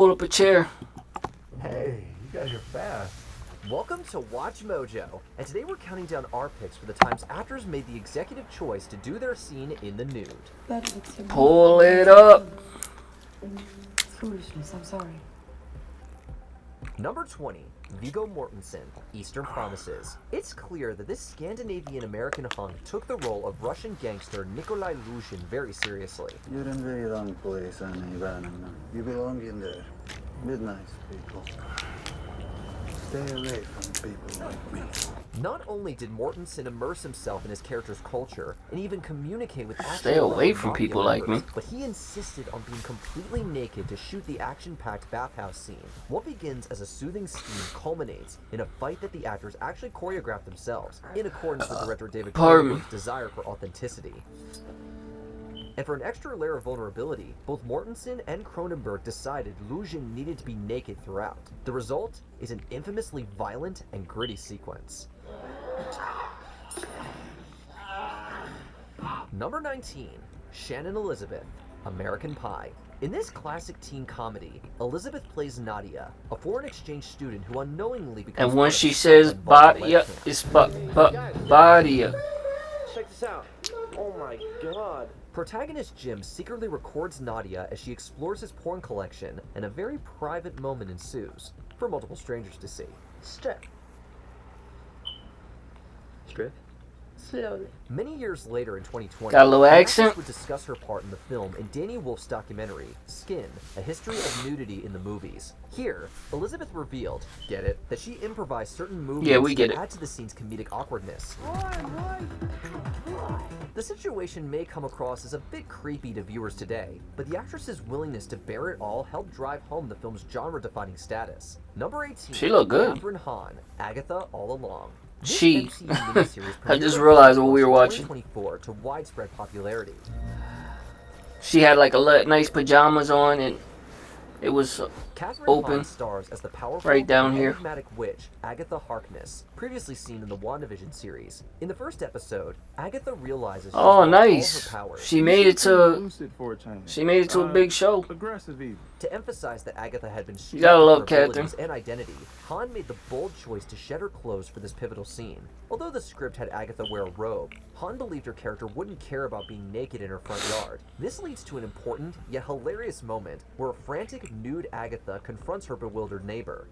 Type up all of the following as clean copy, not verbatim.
Pull up a chair. Hey, you guys are fast. Welcome to Watch Mojo, and today we're counting down our picks for the times actors made the executive choice to do their scene in the nude. Pull it up. Foolishness, I'm sorry. Number 20, Viggo Mortensen, Eastern Promises. It's clear that this Scandinavian-American hunk took the role of Russian gangster Nikolai Luzhin very seriously. You're in the wrong place, Annie. You belong in there. With nice people. Stay away from people like me. Not only did Mortensen immerse himself in his character's culture and even communicate with Stay away from people like me. but he insisted on being completely naked to shoot the action-packed bathhouse scene. What begins as a soothing scheme culminates in a fight that the actors actually choreographed themselves, in accordance with director David Cronenberg's desire for authenticity. And for an extra layer of vulnerability, both Mortensen and Cronenberg decided Luzhin needed to be naked throughout. The result is an infamously violent and gritty sequence. Number 19, Shannon Elizabeth, American Pie. In this classic teen comedy, Elizabeth plays Nadia, a foreign exchange student who unknowingly becomes. And when she says Badia, it's Badia. Check this out. Oh my god. Protagonist Jim secretly records Nadia as she explores his porn collection, and a very private moment ensues, for multiple strangers to see. Strip. Strip? Slowly. Many years later in 2020, Got a little the accent? actress would discuss her part in the film in Danny Wolf's documentary, Skin, A History of Nudity in the Movies. Here, Elizabeth revealed, get it, that she improvised certain movements we get to it. add to the scene's comedic awkwardness. The situation may come across as a bit creepy to viewers today, but the actress's willingness to bear it all helped drive home the film's genre-defining status. Number 18, She looked good. Catherine Hahn, Agatha All Along. This She. MCU miniseries I just premiered realized what we were in watching. 2024 to widespread popularity. She had like a nice pajamas on, and it was Catherine open Hahn stars as the powerful right down and here. enigmatic witch Agatha Harkness, previously seen in the WandaVision series. In the first episode, Agatha realizes she's Oh, lost all nice. her powers. She made it to. Lucid for a change. She made it to a big show. Aggressive even. To emphasize that Agatha had been stripped gotta of love her Catherine. abilities and identity, Han made the bold choice to shed her clothes for this pivotal scene. Although the script had Agatha wear a robe, Han believed her character wouldn't care about being naked in her front yard. This leads to an important, yet hilarious moment where a frantic, nude Agatha confronts her bewildered neighbor.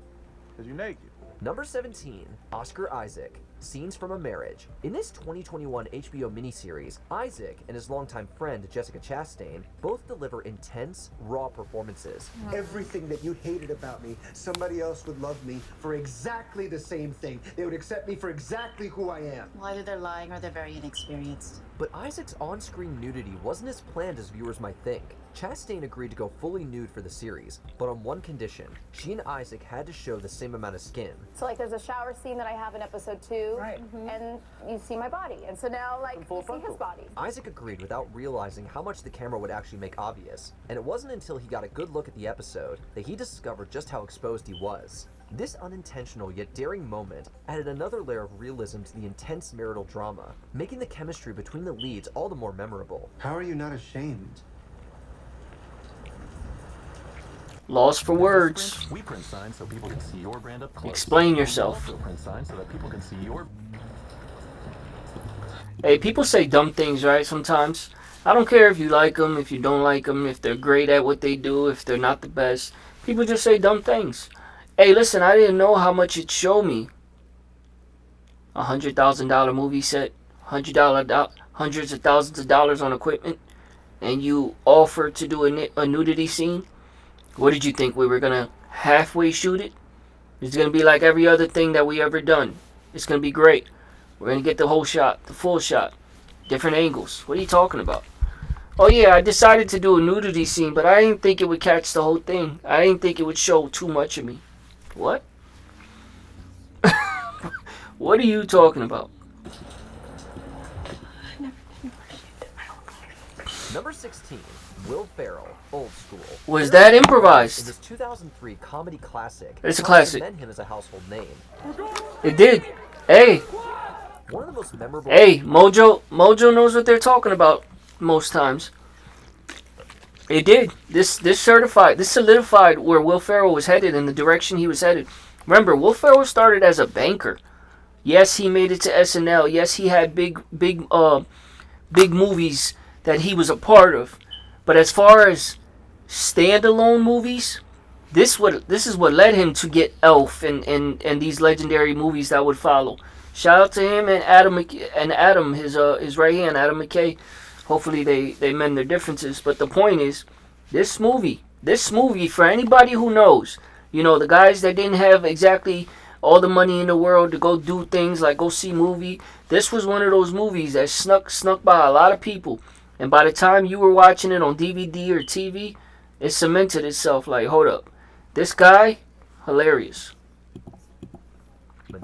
Cause you're naked. Number 17, Oscar Isaac, Scenes from a Marriage. In this 2021 HBO miniseries, Isaac and his longtime friend Jessica Chastain both deliver intense, raw performances. Everything that you hated about me, somebody else would love me for exactly the same thing. They would accept me for exactly who I am. Well, either they're lying or they're very inexperienced. But Isaac's on-screen nudity wasn't as planned as viewers might think. Chastain agreed to go fully nude for the series, but on one condition. She and Isaac had to show the same amount of skin. So like there's a shower scene that I have in episode 2, Right. and you see my body, and so now like you see his body. Isaac agreed without realizing how much the camera would actually make obvious, and it wasn't until he got a good look at the episode that he discovered just how exposed he was. This unintentional yet daring moment added another layer of realism to the intense marital drama, making the chemistry between the leads all the more memorable. How are you not ashamed? Lost for words. We print signs so people can see your brand up close. Explain We yourself. also print signs so that people can see your. Hey, people say dumb things, right? Sometimes. I don't care if you like them, if you don't like them, if they're great at what they do, if they're not the best. People just say dumb things. Hey, listen, I didn't know how much it showed me. $100,000 movie set, hundreds of thousands of dollars on equipment, and you offer to do a nudity scene. What did you think? We were gonna halfway shoot it? It's gonna be like every other thing that we ever done. It's gonna be great. We're gonna get the whole shot, the full shot, different angles. What are you talking about? Oh yeah, I decided to do a nudity scene, but I didn't think it would catch the whole thing. I didn't think it would show too much of me. What? What are you talking about? Number 16, Will Ferrell, Old School. Was that In improvised? this 2003 comedy classic, It's a helped classic. cement him as a household name. It did. Hey, One of the most memorable. hey, Mojo knows what they're talking about most times. It did. This solidified where Will Ferrell was headed and the direction he was headed. Remember, Will Ferrell started as a banker. Yes, he made it to SNL. Yes, he had big movies that he was a part of. But as far as standalone movies, this is what led him to get Elf and these legendary movies that would follow. Shout out to him and Adam, his right hand, Adam McKay. Hopefully they mend their differences. But the point is, this movie for anybody who knows, the guys that didn't have exactly all the money in the world to go do things like go see movie. This was one of those movies that snuck by a lot of people, and by the time you were watching it on DVD or TV, it cemented itself. Like, hold up, this guy, hilarious.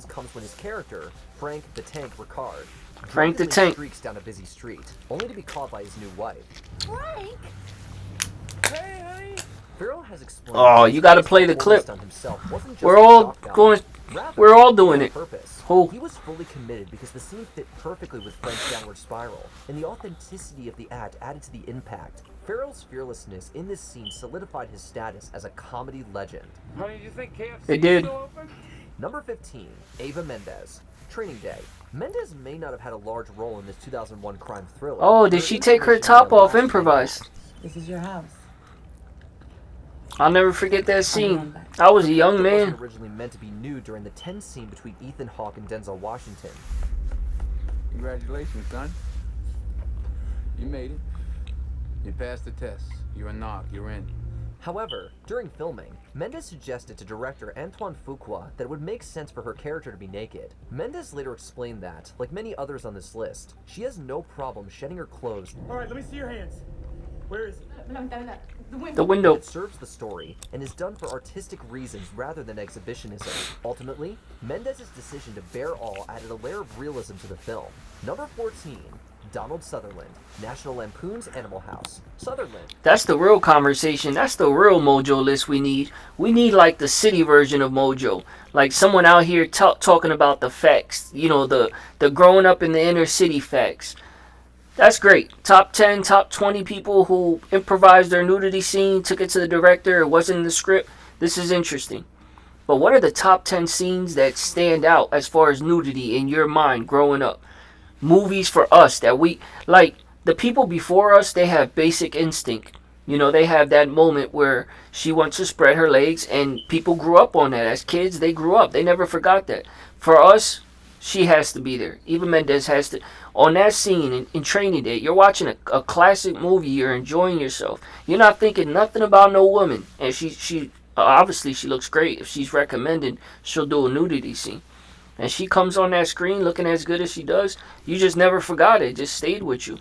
Comes when his character, Frank the Tank Ricard, Frank the Tank streaks down a busy street, only to be caught by his new wife. Frank? Hey, honey. Farrell has explained. Oh, you got to play the clip. We're all doing it. Who? He was fully committed because the scene fit perfectly with Frank's downward spiral, and the authenticity of the act added to the impact. Farrell's fearlessness in this scene solidified his status as a comedy legend. Honey, you think KFC It did. Number 15, Eva Mendes. Training Day. Mendes may not have had a large role in this 2001 crime thriller. Oh, did she take her top off improvised? This is your house. I'll never forget that scene. I was a young It man. wasn't originally meant to be nude during the tense scene between Ethan Hawke and Denzel Washington. Congratulations, son. You made it. You passed the test. You're a knock. You're in. However, during filming, Mendes suggested to director Antoine Fuqua that it would make sense for her character to be naked. Mendes later explained that, like many others on this list, she has no problem shedding her clothes. All right, let me see your hands. Where is it? The window. It serves the story and is done for artistic reasons rather than exhibitionism. Ultimately, Mendes' decision to bare all added a layer of realism to the film. Number 14, Donald Sutherland, National Lampoon's Animal House. Sutherland. That's the real conversation. That's the real Mojo list we need. We need like the city version of Mojo. Like someone out here talking about the facts. The growing up in the inner city facts. That's great. Top 10, top 20 people who improvised their nudity scene, took it to the director, it wasn't in the script. This is interesting. But what are the top 10 scenes that stand out as far as nudity in your mind growing up? Movies for us that we, like, the people before us, they have Basic Instinct. They have that moment where she wants to spread her legs, and people grew up on that. As kids, they grew up. They never forgot that. For us, she has to be there. Eva Mendes has to. On that scene in Training Day, you're watching a classic movie. You're enjoying yourself. You're not thinking nothing about no woman. And she obviously she looks great. If she's recommended, she'll do a nudity scene. And she comes on that screen looking as good as she does. You just never forgot it. It just stayed with you.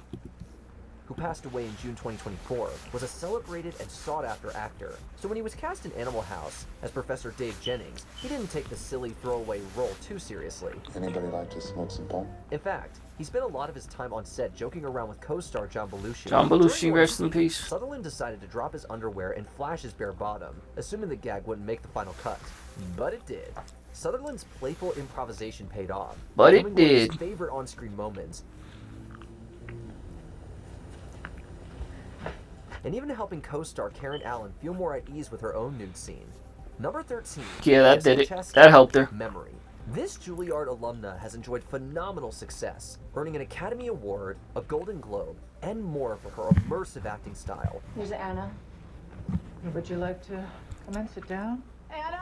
Who passed away in June 2024, was a celebrated and sought-after actor. So when he was cast in Animal House as Professor Dave Jennings, he didn't take the silly throwaway role too seriously. Anybody like to smoke some pot? In fact, he spent a lot of his time on set joking around with co-star John Belushi. John Belushi, During one rest in scene, peace. Sutherland decided to drop his underwear and flash his bare bottom, assuming the gag wouldn't make the final cut. But it did. Sutherland's playful improvisation paid off. But it becoming one of his did. favorite on-screen moments. And even helping co-star Karen Allen feel more at ease with her own nude scene. Number 13. Yeah, that did it. Jessica That helped her. Memory. This Juilliard alumna has enjoyed phenomenal success, earning an Academy Award, a Golden Globe, and more for her immersive acting style. Here's Anna. Would you like to come and sit down? Anna!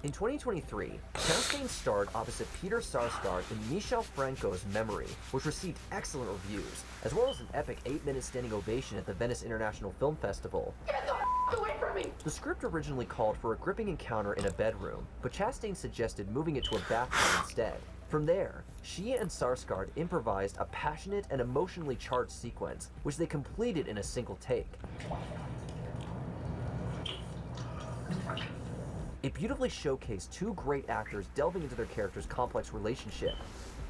In 2023, Chastain starred opposite Peter Sarsgaard in Michel Franco's Memory, which received excellent reviews, as well as an epic 8-minute standing ovation at the Venice International Film Festival. Get the away from me! The script originally called for a gripping encounter in a bedroom, but Chastain suggested moving it to a bathroom instead. From there, she and Sarsgaard improvised a passionate and emotionally charged sequence, which they completed in a single take. It beautifully showcased two great actors delving into their characters' complex relationship.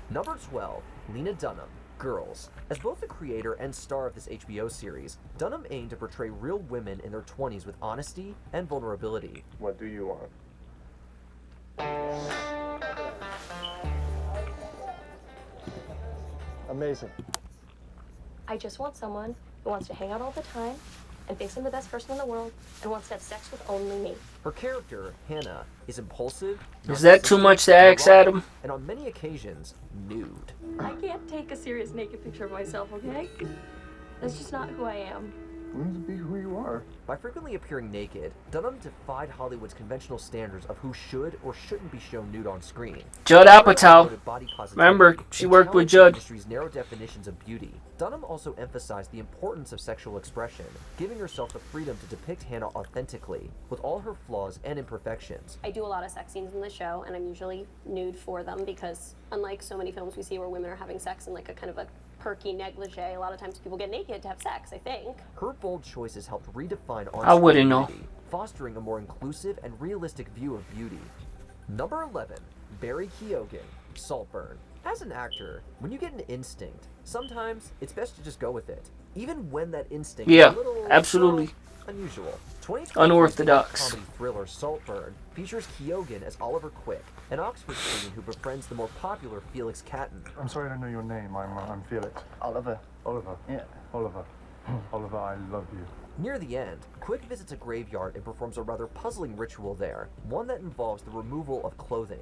Number 12, Lena Dunham, Girls. As both the creator and star of this HBO series, Dunham aimed to portray real women in their 20s with honesty and vulnerability. What do you want? Amazing. I just want someone who wants to hang out all the time, and thinks I'm the best person in the world and wants to have sex with only me. Her character, Hannah, is impulsive. Is that too much to ask, neurotic, Adam? And on many occasions, nude. I can't take a serious naked picture of myself, okay? That's just not who I am. Learn to be who you are. By frequently appearing naked, Dunham defied Hollywood's conventional standards of who should or shouldn't be shown nude on screen. Judd Apatow. Remember, she worked with Judd. The industry's narrow definitions of beauty. Dunham also emphasized the importance of sexual expression, giving herself the freedom to depict Hannah authentically, with all her flaws and imperfections. I do a lot of sex scenes in the show, and I'm usually nude for them because, unlike so many films we see where women are having sex in like a kind of a perky negligee, a lot of times people get naked to have sex, I think. Her bold choices helped redefine I wouldn't know. beauty, fostering a more inclusive and realistic view of beauty. Number 11, Barry Keoghan, Saltburn. As an actor, when you get an instinct, sometimes it's best to just go with it, even when that instinct Yeah, is a little absolutely. unusual. 2023's Unorthodox. comedy thriller Saltburn features Keoghan as Oliver Quick, an Oxford student who befriends the more popular Felix Catton. I'm sorry I don't know your name. I'm Felix. Oliver. Oliver. Yeah. Oliver. Oliver, I love you. Near the end, Quick visits a graveyard and performs a rather puzzling ritual there, one that involves the removal of clothing.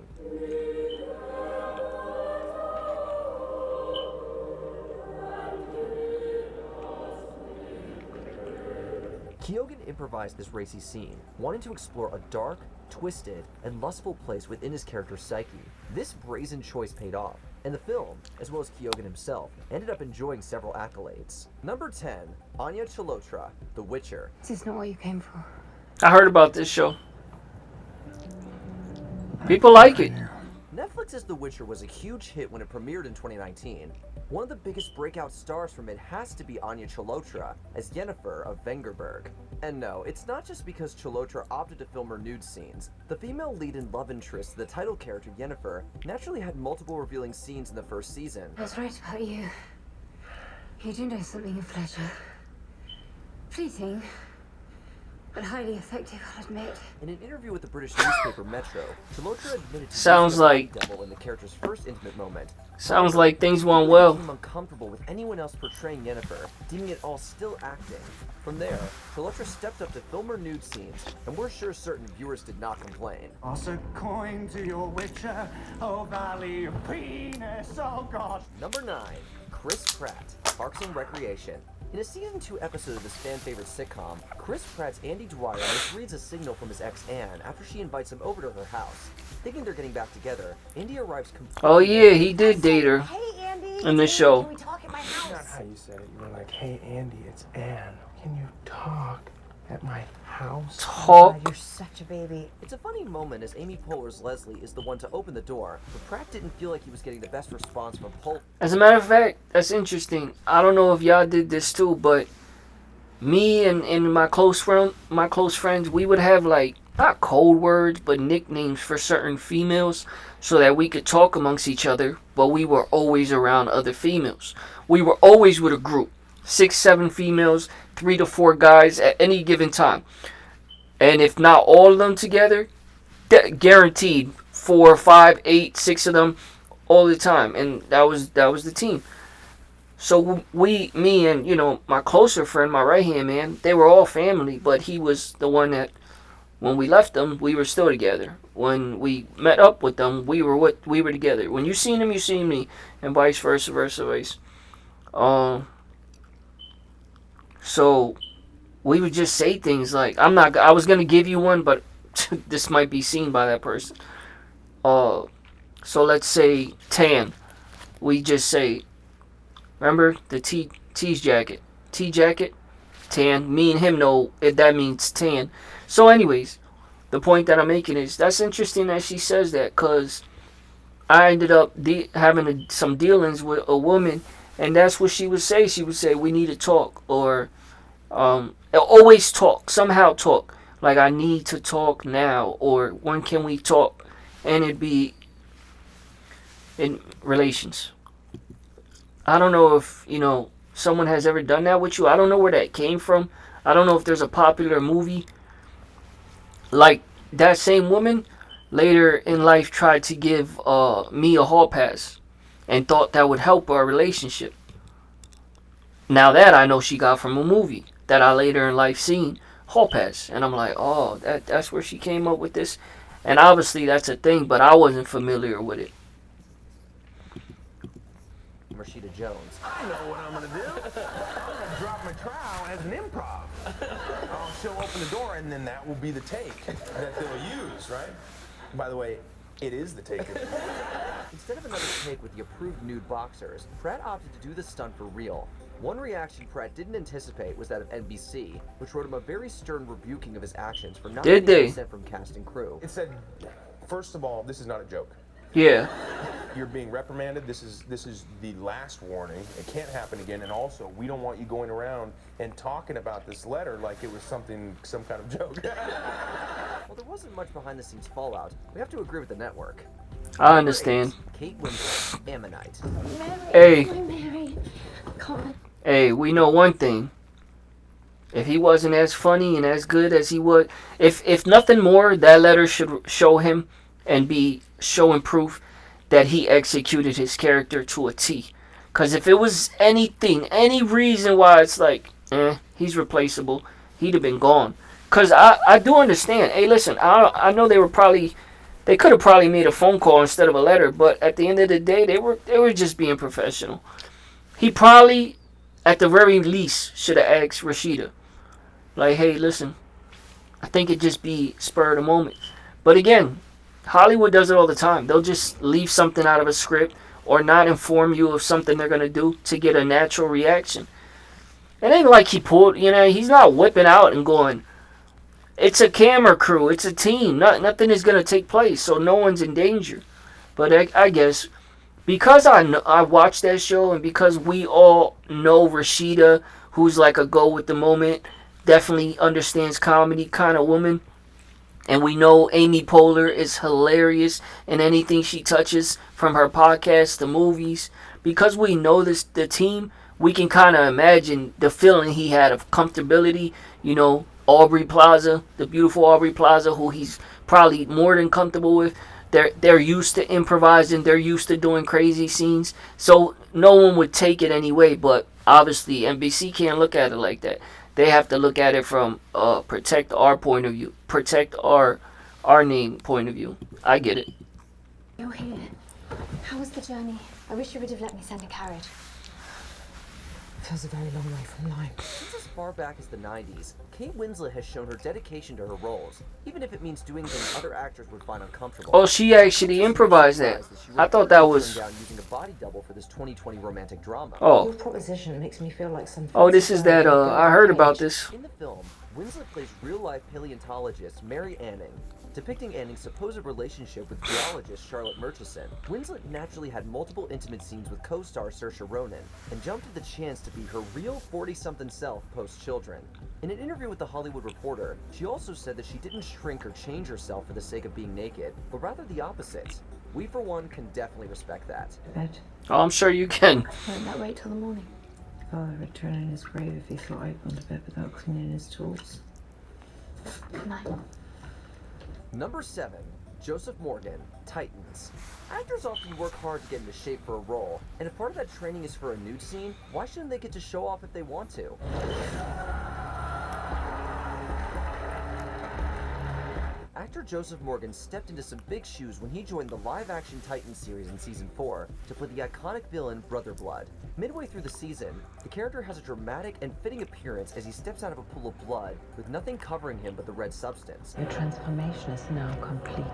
Keoghan improvised this racy scene, wanting to explore a dark, twisted, and lustful place within his character's psyche. This brazen choice paid off, and the film, as well as Keoghan himself, ended up enjoying several accolades. Number 10, Anya Chalotra, The Witcher. This is not what you came for. I heard about this show. People like it. Netflix's The Witcher was a huge hit when it premiered in 2019. One of the biggest breakout stars from it has to be Anya Chalotra as Yennefer of Vengerberg. And no, it's not just because Chalotra opted to film her nude scenes. The female lead and love interest, the title character Yennefer, naturally had multiple revealing scenes in the first season. I was right about you. You do know something of pleasure. Fleeting, but highly effective, I'll admit. In an interview with the British newspaper Metro, Chalotra admitted to Sounds using a like- body double in the character's first intimate moment. Sounds like things went She well. became uncomfortable with anyone else portraying Yennefer, deeming it all still acting. From there, Chalotra stepped up to film her nude scenes, and we're sure certain viewers did not complain. Toss a coin to your Witcher, oh valley of penis, oh god. Number 9, Chris Pratt, Parks and Recreation. In a season 2 episode of this fan-favorite sitcom, Chris Pratt's Andy Dwyer misreads a signal from his ex Anne after she invites him over to her house. Thinking they're getting back together, Andy arrives completely... Oh yeah, he did date her Hey, Andy. in the show. Can we talk at my That's not house? how you said it. You were like, hey, Andy, it's Anne. Can you talk at my house? Talk. You're such a baby. It's a funny moment as Amy Poehler's Leslie is the one to open the door, but Pratt didn't feel like he was getting the best response from Poehler. As a matter of fact, that's interesting. I don't know if y'all did this too, but me and my close friends, we would have like not code words, but nicknames for certain females so that we could talk amongst each other, but we were always around other females. We were always with a group, 6, 7 females, 3 to 4 guys at any given time. And if not all of them together, guaranteed 4, 5, 8, 6 of them all the time. And that was the team. So me and, my closer friend, my right-hand man, they were all family, but he was the one that, when we left them, we were still together. When we met up with them, we were together. When you seen him, you seen me, and vice versa. So we would just say things like, I was gonna give you one, but this might be seen by that person. So let's say tan. We just say, remember the T's jacket, T jacket, tan. Me and him know if that means tan. So anyways, the point that I'm making is that's interesting that she says that, because I ended up having some dealings with a woman, and that's what she would say. She would say, we need to talk, or always talk, somehow talk. Like, I need to talk now, or when can we talk? And it'd be in relations. I don't know if, someone has ever done that with you. I don't know where that came from. I don't know if there's a popular movie. Like, that same woman later in life tried to give me a hall pass and thought that would help our relationship. Now that I know she got from a movie. that I later in life seen Hall Pass, and I'm like, oh, that's where she came up with this, and obviously that's a thing, but I wasn't familiar with it. Rashida Jones. I know what I'm gonna do. I'm gonna drop my trowel as an improv. She'll open the door, and then that will be the take that they'll use, right? By the way, it is the take. Instead of another take with the approved nude boxers, Pratt opted to do the stunt for real. One reaction Pratt didn't anticipate was that of NBC, which wrote him a very stern rebuking of his actions for not Did getting they? consent from cast and crew. It said, first of all, this is not a joke. Yeah. You're being reprimanded. This is the last warning. It can't happen again. And also, we don't want you going around and talking about this letter like it was some kind of joke. Well, there wasn't much behind-the-scenes fallout. We have to agree with the network. I understand. Kate Winslet, Ammonite. Hey. Mary, come. Hey, we know one thing. If he wasn't as funny and as good as he would, if nothing more, that letter should show him and be showing proof that he executed his character to a T. Because if it was anything, any reason why it's like, he's replaceable, he'd have been gone. Because I do understand. Hey, listen, I know they could have probably made a phone call instead of a letter, but at the end of the day, they were just being professional. He probably, at the very least, should have asked Rashida, like, hey, listen, I think it'd just be spur of the moment. But again, Hollywood does it all the time. They'll just leave something out of a script or not inform you of something they're going to do to get a natural reaction. It ain't like he's not whipping out and going, it's a camera crew, it's a team. Nothing is going to take place, so no one's in danger. But I guess because I watched that show and because we all know Rashida, who's like a go with the moment, definitely understands comedy kind of woman, and we know Amy Poehler is hilarious in anything she touches, from her podcast to movies. Because we know the team, we can kind of imagine the feeling he had of comfortability. Aubrey Plaza, the beautiful Aubrey Plaza, who he's probably more than comfortable with. They're used to improvising. They're used to doing crazy scenes. So no one would take it anyway. But obviously NBC can't look at it like that. They have to look at it from protect our point of view, protect our name point of view. I get it. You're here. How was the journey? I wish you would have let me send a carriage. Feels a very long way from Lyme. Since as far back as the 90s, Kate Winslet has shown her dedication to her roles, even if it means doing things other actors would find uncomfortable. Oh, she actually improvised that. I thought that was. Down using a body double for this 2020 romantic drama. Oh. Your proposition makes me feel like some. Oh, this is that. I heard about this. In the film, Winslet plays real-life paleontologist Mary Anning, depicting Anning's supposed relationship with geologist Charlotte Murchison. Winslet naturally had multiple intimate scenes with co-star Saoirse Ronan, and jumped at the chance to be her real 40-something self post-children. In an interview with The Hollywood Reporter, she also said that she didn't shrink or change herself for the sake of being naked, but rather the opposite. We, for one, can definitely respect that. Bed. Oh, I'm sure you can. Won't that wait till the morning? Father would turn in his grave if he thought I'd gone to bed without cleaning his tools. Good night. Number 7. Joseph Morgan, Titans. Actors often work hard to get into shape for a role, and if part of that training is for a nude scene, why shouldn't they get to show off if they want to? Actor Joseph Morgan stepped into some big shoes when he joined the live-action Titans series in Season 4 to play the iconic villain Brother Blood. Midway through the season, the character has a dramatic and fitting appearance as he steps out of a pool of blood, with nothing covering him but the red substance. Your transformation is now complete.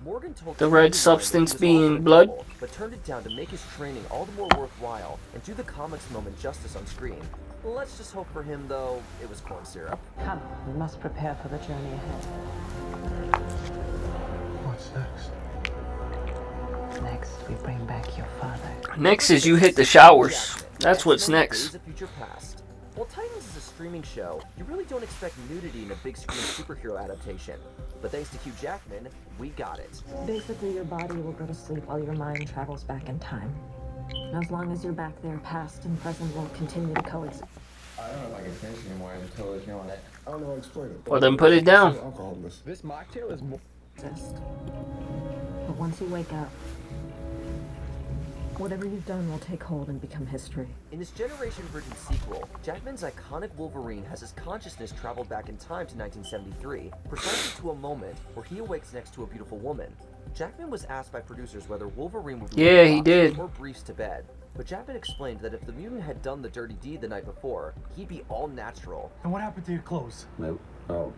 Morgan told The red substance being blood? Trouble, but turned it down to make his training all the more worthwhile and do the comics moment justice on screen. Let's just hope for him, though, it was corn syrup. Come, we must prepare for the journey ahead. What's next? Next, we bring back your father. Next is you hit the showers. That's what's X-Men next. Days of Future Past. While Titans is a streaming show, you really don't expect nudity in a big screen superhero adaptation. But thanks to Hugh Jackman, we got it. Basically, your body will go to sleep while your mind travels back in time. As long as you're back there, past and present will continue to coexist. I don't know if I can finish anymore until there's no one that. I don't know, explain it. Well, then put it down. Alcoholism. This mocktail is more. But once you wake up, Whatever you've done will take hold and become history. In this generation-bridging sequel, Jackman's iconic Wolverine has his consciousness traveled back in time to 1973, precisely to a moment where he awakes next to a beautiful woman. Jackman was asked by producers whether Wolverine would Yeah, he did. or briefs to bed, but Jackman explained that if the mutant had done the dirty deed the night before, he'd be all natural. And what happened to your clothes? Oh.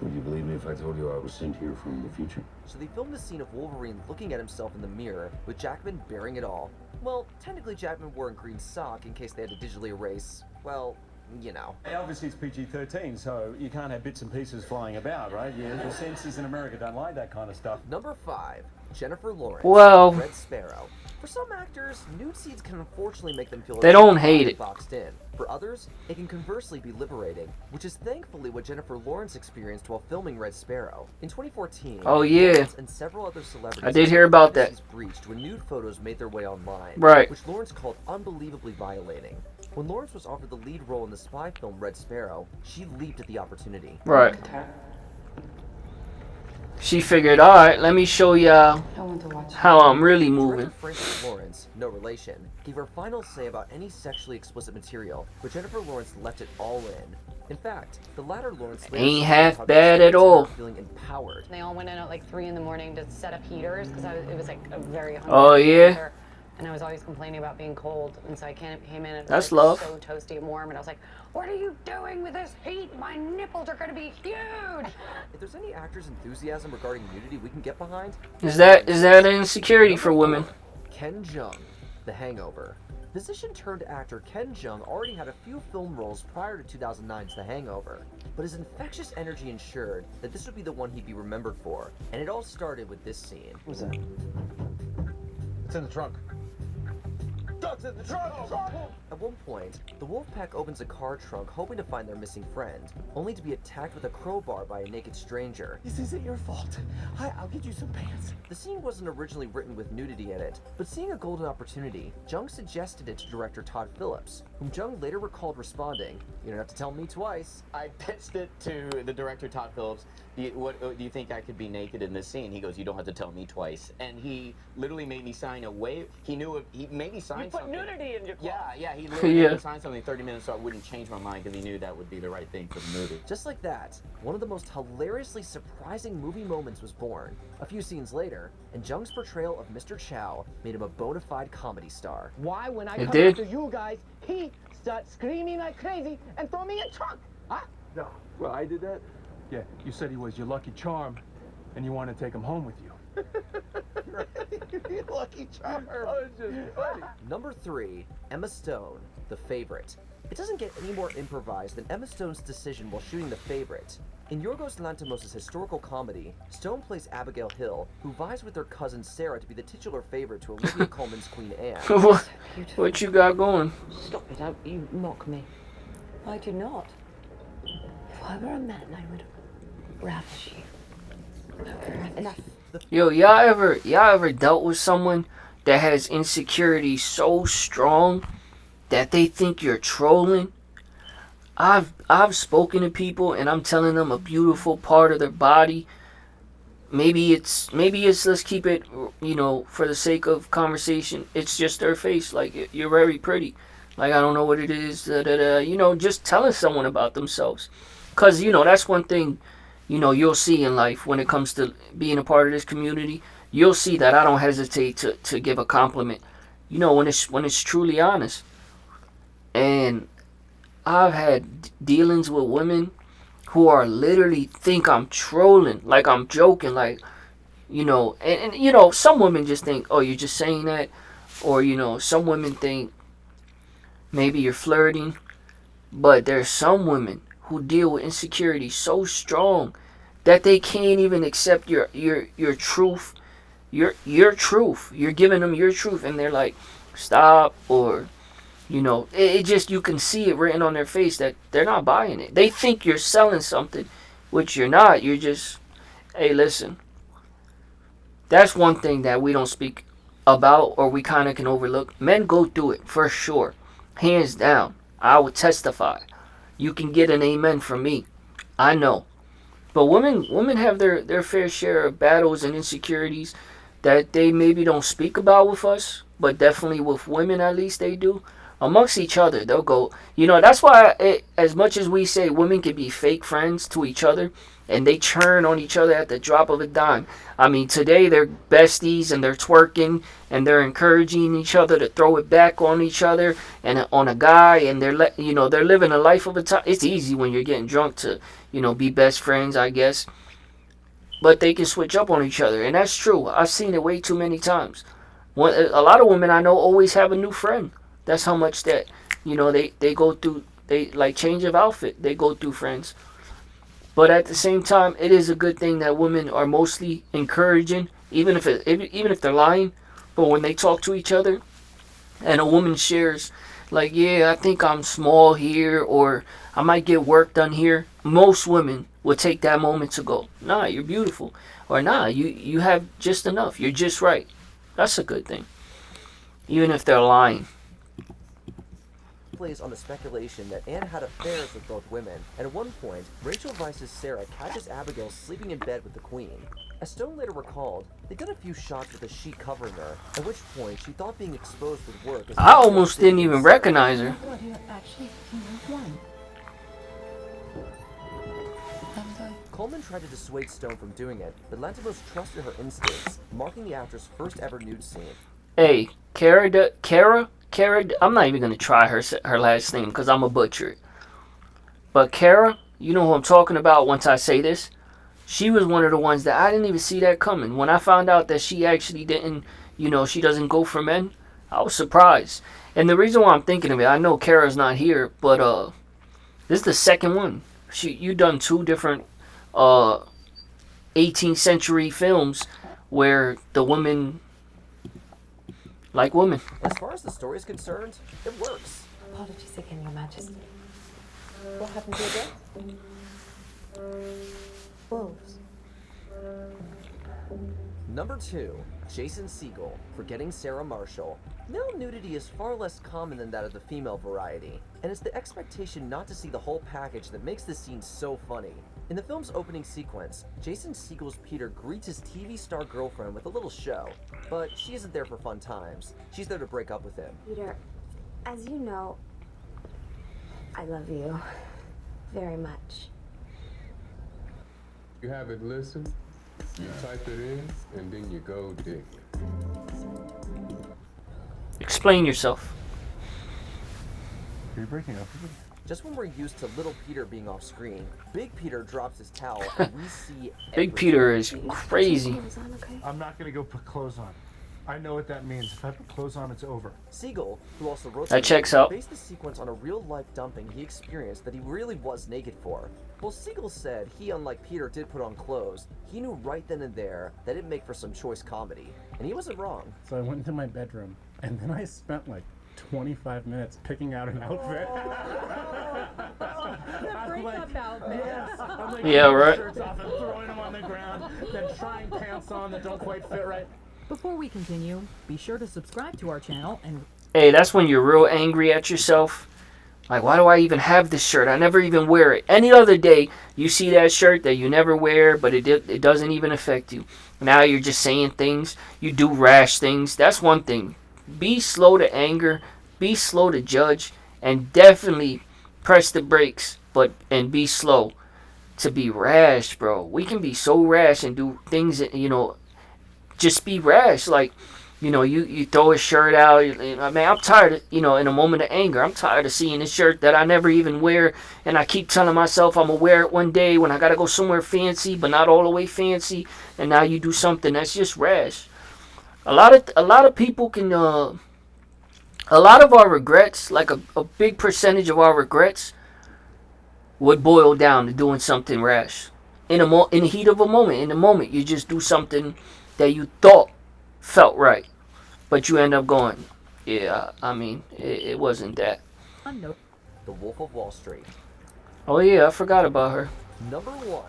Would you believe me if I told you I was sent here from the future? So they filmed a scene of Wolverine looking at himself in the mirror, with Jackman bearing it all. Well, technically Jackman wore a green sock in case they had to digitally erase, well, you know. Obviously it's PG-13, so you can't have bits and pieces flying about, right? Yeah, the censors in America don't like that kind of stuff. Number 5, Jennifer Lawrence, Well, Red Sparrow. For some actors, nude scenes can unfortunately make them feel they don't hate it. boxed in. For others, it can conversely be liberating, which is thankfully what Jennifer Lawrence experienced while filming Red Sparrow. In 2014, oh yeah, Lawrence and several other celebrities I did hear about that. breached when nude photos made their way online, right? Which Lawrence called unbelievably violating. When Lawrence was offered the lead role in the spy film Red Sparrow, she leaped at the opportunity. Right. She figured, all right, let me show y'all how I'm really moving. Director Frances Lawrence, no relation, gave her final say about any sexually explicit material, but Jennifer Lawrence left it all in. In fact, the latter Lawrence ain't half bad at all. Feeling empowered. They all went in at like 3 in the morning to set up heaters because it was like a very hungry oh yeah. winter, and I was always complaining about being cold, and so I came in and it that's was like love. So toasty and warm, and I was like, what are you doing with this heat? My nipples are gonna be huge. If there's any actors' enthusiasm regarding nudity we can get behind, is that an insecurity for women? Ken Jeong, The Hangover. Physician-turned-actor Ken Jeong already had a few film roles prior to 2009's The Hangover, but his infectious energy ensured that this would be the one he'd be remembered for, and it all started with this scene. What was that? It's in the trunk. Ducks in the trunk! At one point, the Wolfpack opens a car trunk hoping to find their missing friend, only to be attacked with a crowbar by a naked stranger. This isn't your fault. I'll get you some pants. The scene wasn't originally written with nudity in it, but seeing a golden opportunity, Jung suggested it to director Todd Phillips, whom Jung later recalled responding, "You don't have to tell me twice." I pitched it to the director, Todd Phillips. Do you think I could be naked in this scene? He goes, you don't have to tell me twice. And he literally made me sign a waiver. He made me sign something. You put nudity in your clause. Yeah, he literally made me sign something in 30 minutes so I wouldn't change my mind because he knew that would be the right thing for the movie. Just like that, one of the most hilariously surprising movie moments was born. A few scenes later, and Jung's portrayal of Mr. Chow made him a bona fide comedy star. Why, when I come after you guys, he starts screaming like crazy and throw me in trunk? Huh? No. Well, I did that? Yeah, you said he was your lucky charm, and you want to take him home with you. Lucky charm. Oh, it's just funny. Number 3, Emma Stone, The Favorite. It doesn't get any more improvised than Emma Stone's decision while shooting The Favorite. In Yorgos Lanthimos' historical comedy, Stone plays Abigail Hill, who vies with her cousin Sarah to be the titular favorite to Olivia Colman's Queen Anne. What you got going? Stop it, you mock me. I do not. If I were a man, I would ravish you. Enough. Yo, y'all ever dealt with someone that has insecurity so strong that they think you're trolling? I've spoken to people and I'm telling them a beautiful part of their body. Maybe it's let's keep it, for the sake of conversation, it's just their face. Like, you're very pretty. Like, I don't know what it is. Just telling someone about themselves. Because, that's one thing, you'll see in life when it comes to being a part of this community. You'll see that I don't hesitate to give a compliment, when it's truly honest. And I've had dealings with women who are literally think I'm trolling, like I'm joking, like, and some women just think, oh, you're just saying that. Or, some women think maybe you're flirting. But there's some women who deal with insecurity so strong that they can't even accept your truth, your truth. You're giving them your truth, and they're like, stop, or it just, you can see it written on their face that they're not buying it. They think you're selling something, which you're not. You're just, hey, listen. That's one thing that we don't speak about, or we kind of can overlook. Men go through it for sure, hands down. I would testify. You can get an amen from me. I know. But women have their fair share of battles and insecurities that they maybe don't speak about with us, but definitely with women at least they do. Amongst each other, they'll go. That's why as much as we say women can be fake friends to each other, and they churn on each other at the drop of a dime. I mean, today they're besties and they're twerking and they're encouraging each other to throw it back on each other and on a guy, and they're living a life of a time. It's easy when you're getting drunk to be best friends, I guess. But they can switch up on each other, and that's true. I've seen it way too many times. A lot of women I know always have a new friend. That's how much that they go through. They like change of outfit. They go through friends. But at the same time, it is a good thing that women are mostly encouraging, even if they're lying. But when they talk to each other, and a woman shares, like, yeah, I think I'm small here, or I might get work done here. Most women will take that moment to go, nah, you're beautiful, or nah, you have just enough. You're just right. That's a good thing, even if they're lying. Plays on the speculation that Anne had affairs with both women, and at one point, Rachel Weisz's Sarah catches Abigail sleeping in bed with the Queen. As Stone later recalled, they got a few shots with a sheet covering her, at which point she thought being exposed would work. As I almost didn't even recognize her. Coleman tried to dissuade Stone from doing it, but Lantimos trusted her instincts, marking the actor's first ever nude scene. Hey, Kara, I'm not even going to try her last name because I'm a butcher it. But Kara, you know who I'm talking about once I say this? She was one of the ones that I didn't even see that coming. When I found out that she actually didn't, she doesn't go for men, I was surprised. And the reason why I'm thinking of it, I know Kara's not here, but this is the second one. You done two different 18th century films where the women like women. As far as the story is concerned, it works. Apologies again, Your Majesty. What happened to your dress? Wolves. Number 2, Jason Segel, Forgetting Sarah Marshall. Male nudity is far less common than that of the female variety, and it's the expectation not to see the whole package that makes this scene so funny. In the film's opening sequence, Jason Segel's Peter greets his TV star girlfriend with a little show, but she isn't there for fun times. She's there to break up with him. Peter, as you know, I love you very much. You have it listened, you type it in, and then you go dig. Explain yourself. Are you breaking up? Just when we're used to little Peter being off screen, Big Peter drops his towel and we see Big Peter is crazy. I'm not gonna go put clothes on. I know what that means. If I put clothes on, it's over. Segel, who also wrote that checks out, based the sequence on a real-life dumping he experienced that he really was naked for. Well, Segel said he, unlike Peter, did put on clothes. He knew right then and there that it'd make for some choice comedy, and he wasn't wrong. So I went into my bedroom, and then I spent like 25 minutes picking out an outfit. I'm like, yeah, right. Shirts off and throwing them on the ground, then trying pants on that don't quite fit right. Before we continue, be sure to subscribe to our channel and... Hey, that's when you're real angry at yourself. Like, why do I even have this shirt? I never even wear it. Any other day, you see that shirt that you never wear, but it doesn't even affect you. Now you're just saying things. You do rash things. That's one thing. Be slow to anger. Be slow to judge. And definitely press the brakes. And be slow to be rash, bro. We can be so rash and do things that, just be rash. Like, you throw a shirt out. I mean, I'm tired, in a moment of anger, I'm tired of seeing a shirt that I never even wear. And I keep telling myself I'm going to wear it one day when I got to go somewhere fancy, but not all the way fancy. And now you do something that's just rash. A lot of people can, a lot of our regrets, like a big percentage of our regrets, would boil down to doing something rash. In the heat of a moment, in the moment, you just do something that you thought felt right, but you end up going, yeah, I mean, it wasn't that. The Wolf of Wall Street. Oh yeah, I forgot about her. Number 1,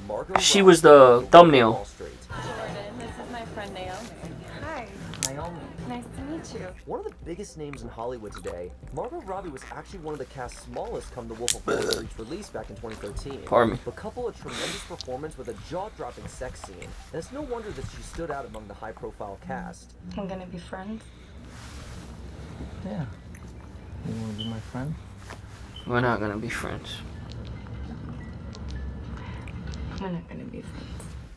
Margot. She was the thumbnail. Jordan, this is my friend Naomi. Hi. Naomi. Nice to meet you. One of the biggest names in Hollywood today, Margot Robbie was actually one of the cast's smallest come The Wolf of Wall Street's release back in 2013. Pardon me. But couple a tremendous performance with a jaw-dropping sex scene, and it's no wonder that she stood out among the high-profile cast. I'm gonna be friends. Yeah. You wanna be my friend? We're not gonna be friends. We're not gonna be friends.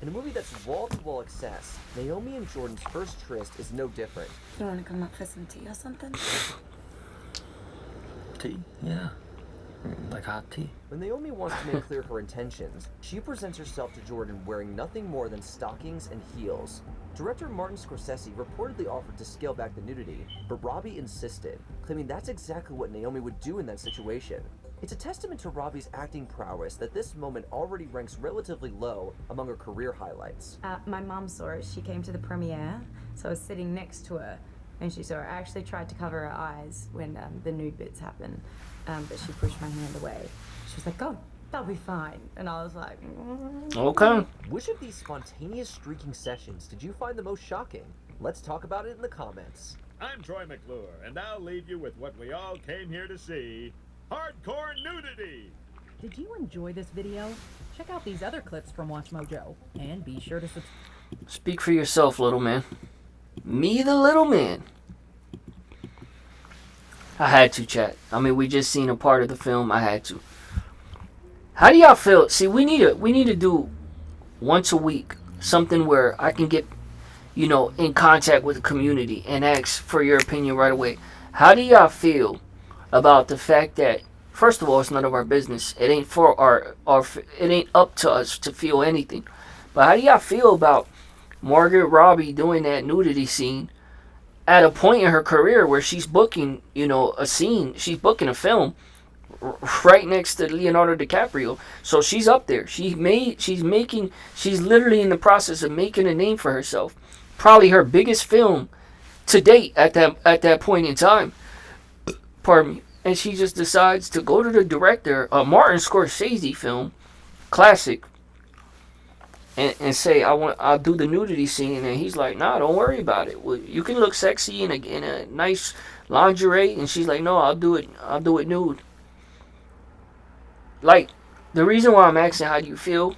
In a movie that's wall-to-wall excess, Naomi and Jordan's first tryst is no different. You wanna come up for some tea or something? Tea? Yeah. Like hot tea. When Naomi wants to make clear her intentions, she presents herself to Jordan wearing nothing more than stockings and heels. Director Martin Scorsese reportedly offered to scale back the nudity, but Robbie insisted, claiming that's exactly what Naomi would do in that situation. It's a testament to Robbie's acting prowess that this moment already ranks relatively low among her career highlights. My mom saw it. She came to the premiere, so I was sitting next to her, and she saw it. I actually tried to cover her eyes when the nude bits happened, but she pushed my hand away. She was like, "Oh, that'll be fine," and I was like, Okay. Which of these spontaneous streaking sessions did you find the most shocking? Let's talk about it in the comments. I'm Troy McClure, and I'll leave you with what we all came here to see. Hardcore nudity! Did you enjoy this video? Check out these other clips from Watch Mojo, and be sure to subscribe. Speak for yourself, little man. Me, the little man. I had to, chat. I mean, we just seen a part of the film. I had to. How do y'all feel? See, we need to do once a week something where I can get, in contact with the community and ask for your opinion right away. How do y'all feel about the fact that, first of all, it's none of our business. It ain't for it ain't up to us to feel anything. But how do y'all feel about Margaret Robbie doing that nudity scene at a point in her career where she's booking, a scene, she's booking a film right next to Leonardo DiCaprio. So she's up there. She's literally in the process of making a name for herself. Probably her biggest film to date at that point in time. Pardon me. And she just decides to go to the director, a Martin Scorsese film, classic, and say, I'll do the nudity scene. And he's like, nah, don't worry about it. Well, you can look sexy in a nice lingerie. And she's like, no, I'll do it nude. Like, the reason why I'm asking how do you feel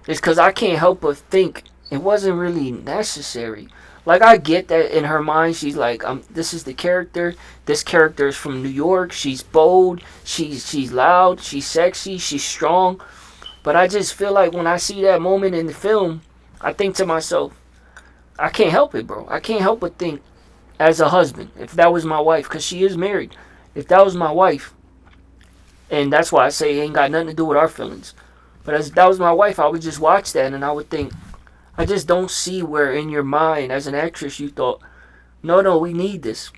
is because I can't help but think it wasn't really necessary. Like, I get that in her mind, she's like, this is the character. This character is from New York. She's bold. She's loud. She's sexy. She's strong. But I just feel like when I see that moment in the film, I think to myself, I can't help it, bro. I can't help but think, as a husband, if that was my wife, because she is married, if that was my wife, and that's why I say it ain't got nothing to do with our feelings, but if that was my wife, I would just watch that and I would think, I just don't see where in your mind as an actress you thought, no, we need this.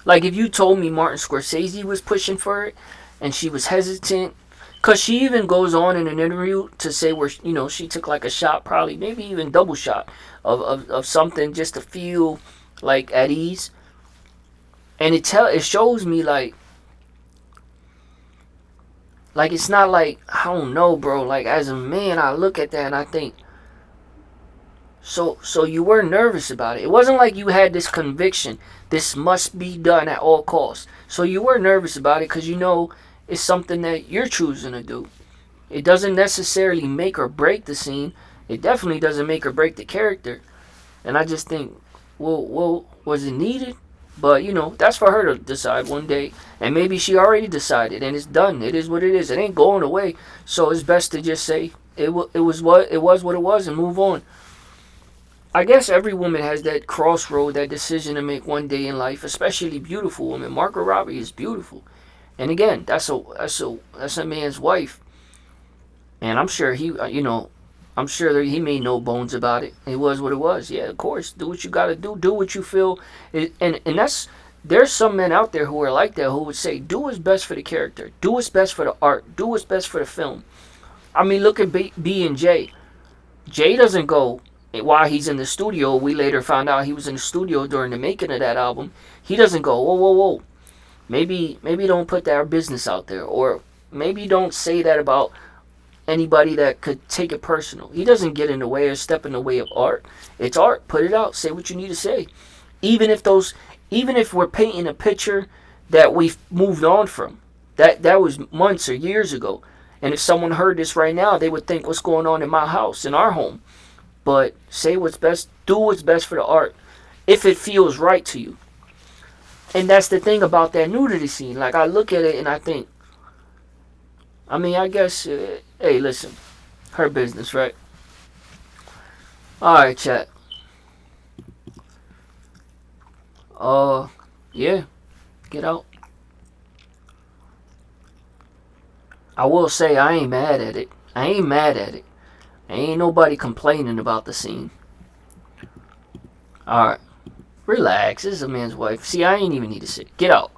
Like, if you told me Martin Scorsese was pushing for it and she was hesitant, because she even goes on in an interview to say where, she took like a shot, probably maybe even double shot of something just to feel like at ease. And it shows me like it's not like, I don't know, bro. Like, as a man, I look at that and I think, so you were nervous about it. It wasn't like you had this conviction, this must be done at all costs. So you were nervous about it because it's something that you're choosing to do. It doesn't necessarily make or break the scene. It definitely doesn't make or break the character. And I just think, well, was it needed? But, that's for her to decide one day. And maybe she already decided and it's done. It is what it is. It ain't going away. So it's best to just say it was what it was and move on. I guess every woman has that crossroad, that decision to make one day in life, especially beautiful women. Margot Robbie is beautiful. And again, that's a man's wife. And I'm sure I'm sure that he made no bones about it. It was what it was. Yeah, of course. Do what you got to do. Do what you feel. And there's some men out there who are like that, who would say, do what's best for the character. Do what's best for the art. Do what's best for the film. I mean, look at B and J. Jay doesn't go, while he's in the studio, we later found out he was in the studio during the making of that album. He doesn't go, whoa. Maybe don't put our business out there. Or maybe don't say that about anybody that could take it personal. He doesn't get in the way or step in the way of art. It's art. Put it out. Say what you need to say. Even if even if we're painting a picture that we've moved on from, that was months or years ago. And if someone heard this right now, they would think, what's going on in my house, in our home? But say what's best, do what's best for the art, if it feels right to you. And that's the thing about that nudity scene. Like, I look at it and I think, I mean, I guess, hey, listen, her business, right? Alright, chat. Yeah, get out. I will say, I ain't mad at it. I ain't mad at it. Ain't nobody complaining about the scene. Alright. Relax. This is a man's wife. See, I ain't even need to sit. Get out.